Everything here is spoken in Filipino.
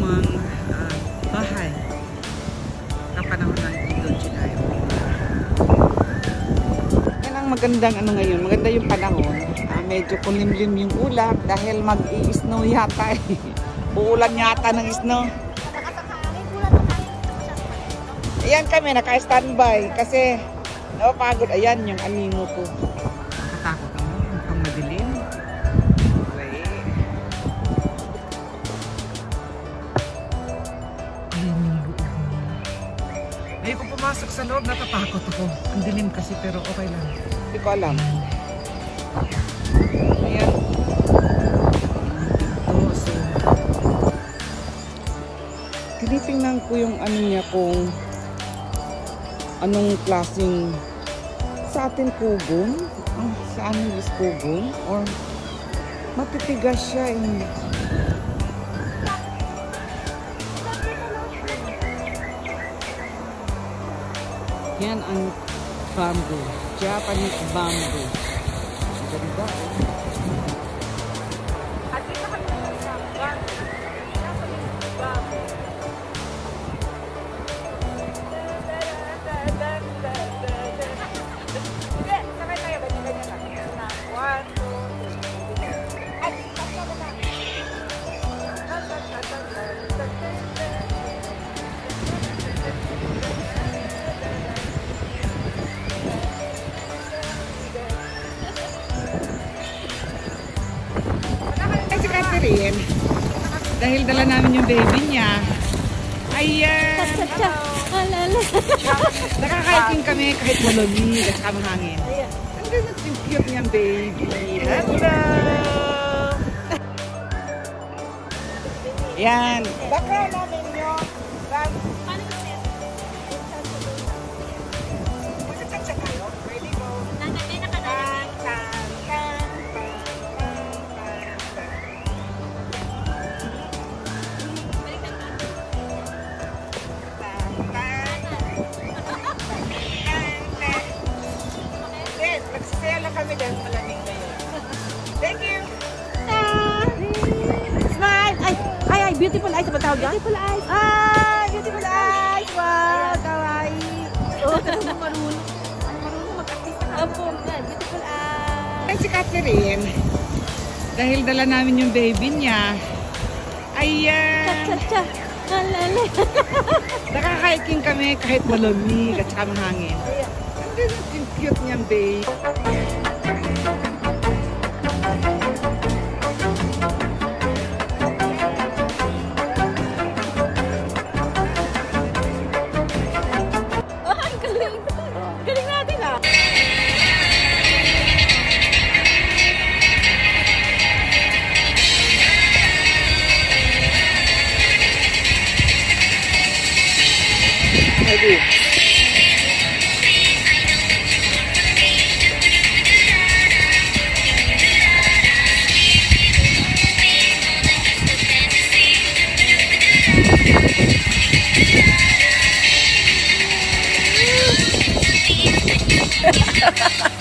lumang bahay na panahon ng Indochina. Yan ang magandang ano ngayon, maganda yung panahon. Medyo kunlimlim yung ulap dahil mag-i-snow yata eh. Uulan yata ng snow. Ayan kami, naka-standby kasi napapagod. Ayan yung animo ko. Nakatakot ako, mukhang madilim. Ayun ko pumasok sa loob, natatakot ako. Ang dilim kasi pero okay lang. Hindi ko alam. Ayan. So, tinitingnan ko yung ano niya kung anong klaseng sa atin kugon. Sa amin is kugon or matitigas siya eh. Yan ang bamboo. Japanese bamboo. Ang ganda eh. At dito kami sa bamboo. Japanese bamboo. Hindi, sabay tayo. Ganyan-ganyan lang. 1, 2, 3. At tapos na ba? Dahil dala namin yung baby niya. Ayan! Nakaka-hiking kami kahit malamig at saka mahangin. Ang ganda yung cute niyang baby. Hello! Yan. Baka namin yun. Magsatsatsa kayo? Ready go? Nanay na ka na. Kami dahil malamig ngayon. Thank you! Smile! Ay, beautiful eyes. Ano tawag yan? Beautiful eyes. Beautiful eyes! Wow! Kawaii! Oh, marunong mag-artista ka. Opo, beautiful eyes. Ay, si Catherine. Dahil dala namin yung baby niya. Ayan! Cha-cha-cha! Alala! Nakaka-hiking kami kahit malamig at saka mahangin. Ang ganda yung cute niyang baby. Galing natin ah! Ready? Ha ha ha!